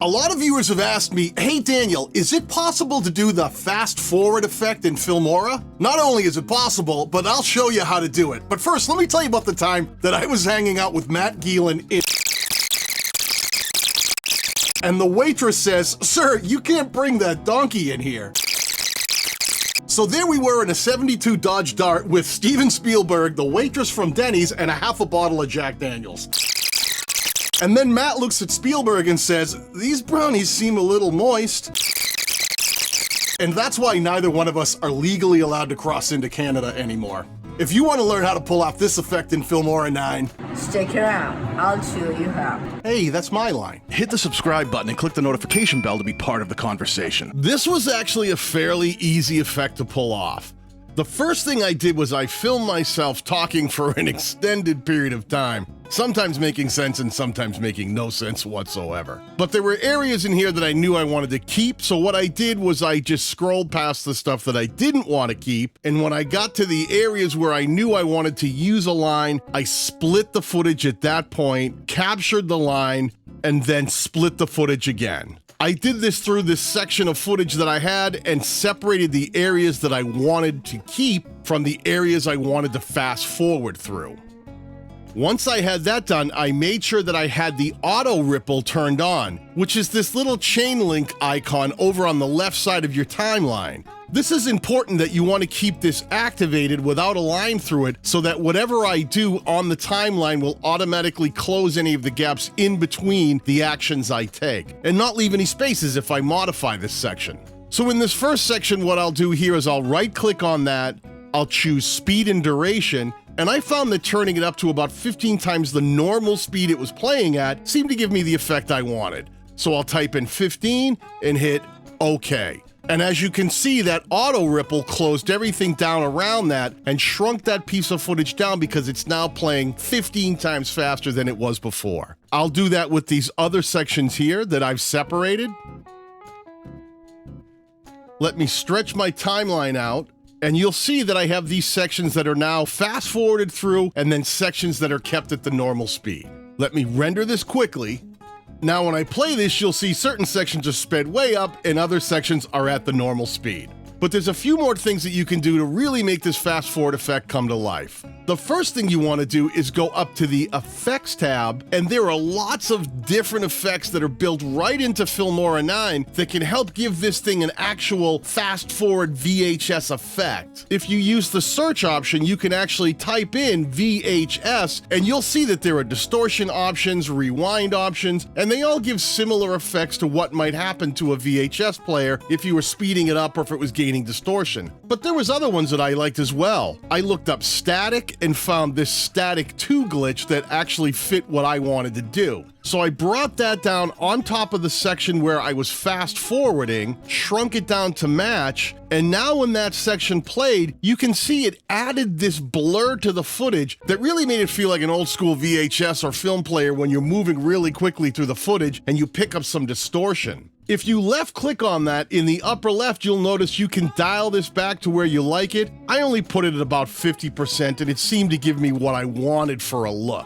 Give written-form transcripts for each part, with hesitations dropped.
A lot of viewers have asked me, hey Daniel, is it possible to do the fast forward effect in Filmora? Not only is it possible, but I'll show you how to do it. But first, let me tell you about the time that I was hanging out with Matt Geelan in and the waitress says, "Sir, you can't bring that donkey in here." So there we were in a 72 Dodge Dart with Steven Spielberg, the waitress from Denny's, and a half a bottle of Jack Daniels. And then Matt looks at Spielberg and says, "These brownies seem a little moist." And that's why neither one of us are legally allowed to cross into Canada anymore. If you want to learn how to pull off this effect in Filmora9, stick around, I'll show you how. Hey, that's my line. Hit the subscribe button and click the notification bell to be part of the conversation. This was actually a fairly easy effect to pull off. The first thing I did was I filmed myself talking for an extended period of time, sometimes making sense and sometimes making no sense whatsoever. But there were areas in here that I knew I wanted to keep, so what I did was I just scrolled past the stuff that I didn't want to keep, and when I got to the areas where I knew I wanted to use a line, I split the footage at that point, captured the line, and then split the footage again. I did this through this section of footage that I had and separated the areas that I wanted to keep from the areas I wanted to fast forward through. Once I had that done, I made sure that I had the auto ripple turned on, which is this little chain link icon over on the left side of your timeline. This is important that you want to keep this activated without a line through it so that whatever I do on the timeline will automatically close any of the gaps in between the actions I take, and not leave any spaces if I modify this section. So in this first section, what I'll do here is I'll right-click on that, I'll choose speed and duration, and I found that turning it up to about 15 times the normal speed it was playing at seemed to give me the effect I wanted. So I'll type in 15 and hit OK. And as you can see, that auto ripple closed everything down around that and shrunk that piece of footage down because it's now playing 15 times faster than it was before. I'll do that with these other sections here that I've separated. Let me stretch my timeline out, and you'll see that I have these sections that are now fast forwarded through and then sections that are kept at the normal speed. Let me render this quickly. Now, when I play this, you'll see certain sections are sped way up and other sections are at the normal speed. But there's a few more things that you can do to really make this fast forward effect come to life. The first thing you want to do is go up to the Effects tab, and there are lots of different effects that are built right into Filmora9 that can help give this thing an actual fast forward VHS effect. If you use the search option, you can actually type in VHS, and you'll see that there are distortion options, rewind options, and they all give similar effects to what might happen to a VHS player if you were speeding it up or if it was gaining distortion. But there was other ones that I liked as well. I looked up static and found this static 2 glitch that actually fit what I wanted to do. So I brought that down on top of the section where I was fast forwarding, shrunk it down to match, and now when that section played, you can see it added this blur to the footage that really made it feel like an old school VHS or film player when you're moving really quickly through the footage and you pick up some distortion. If you left click on that, in the upper left, you'll notice you can dial this back to where you like it. I only put it at about 50%, and it seemed to give me what I wanted for a look.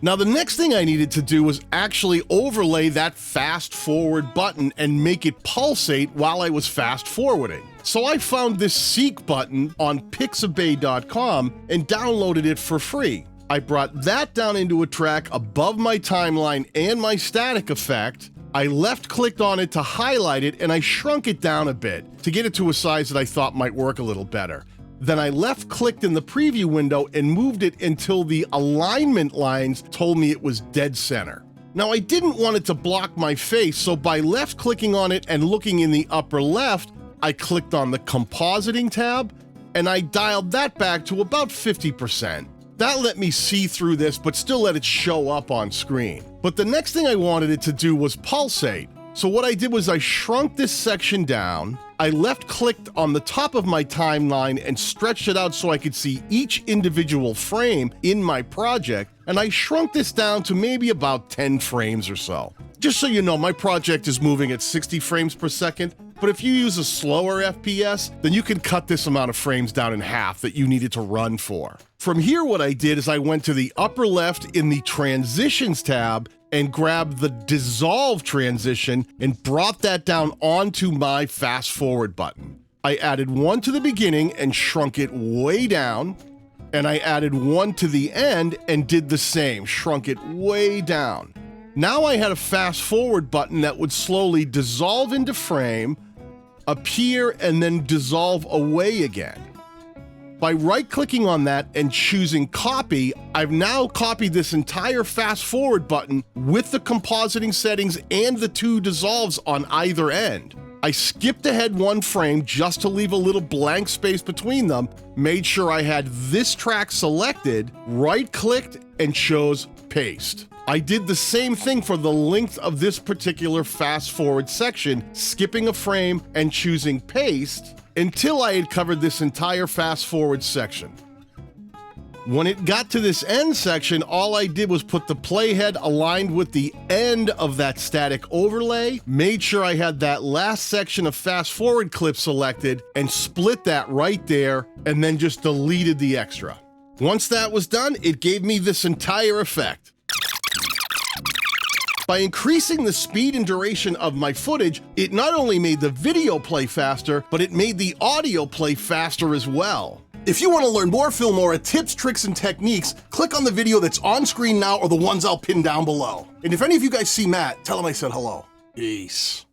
Now, the next thing I needed to do was actually overlay that fast forward button and make it pulsate while I was fast forwarding. So I found this Seek button on pixabay.com and downloaded it for free. I brought that down into a track above my timeline and my static effect. I left-clicked on it to highlight it, and I shrunk it down a bit to get it to a size that I thought might work a little better. Then I left-clicked in the preview window and moved it until the alignment lines told me it was dead center. Now, I didn't want it to block my face, so by left-clicking on it and looking in the upper left, I clicked on the compositing tab, and I dialed that back to about 50%. That let me see through this, but still let it show up on screen. But the next thing I wanted it to do was pulsate. So what I did was I shrunk this section down, I left-clicked on the top of my timeline and stretched it out so I could see each individual frame in my project, and I shrunk this down to maybe about 10 frames or so. Just so you know, my project is moving at 60 frames per second, But if you use a slower FPS, then you can cut this amount of frames down in half that you needed to run for. From here, what I did is I went to the upper left in the Transitions tab and grabbed the Dissolve transition and brought that down onto my Fast Forward button. I added one to the beginning and shrunk it way down, and I added one to the end and did the same, shrunk it way down. Now I had a Fast Forward button that would slowly dissolve into frame, appear, and then dissolve away again. By right-clicking on that and choosing Copy, I've now copied this entire Fast Forward button with the compositing settings and the two dissolves on either end. I skipped ahead one frame just to leave a little blank space between them, made sure I had this track selected, right-clicked, and chose Paste. I did the same thing for the length of this particular Fast Forward section, skipping a frame and choosing Paste, until I had covered this entire Fast Forward section. When it got to this end section, all I did was put the playhead aligned with the end of that static overlay, made sure I had that last section of Fast Forward clip selected, and split that right there, and then just deleted the extra. Once that was done, it gave me this entire effect. By increasing the speed and duration of my footage, it not only made the video play faster, but it made the audio play faster as well. If you want to learn more Filmora tips, tricks, and techniques, click on the video that's on screen now or the ones I'll pin down below. And if any of you guys see Matt, tell him I said hello. Peace.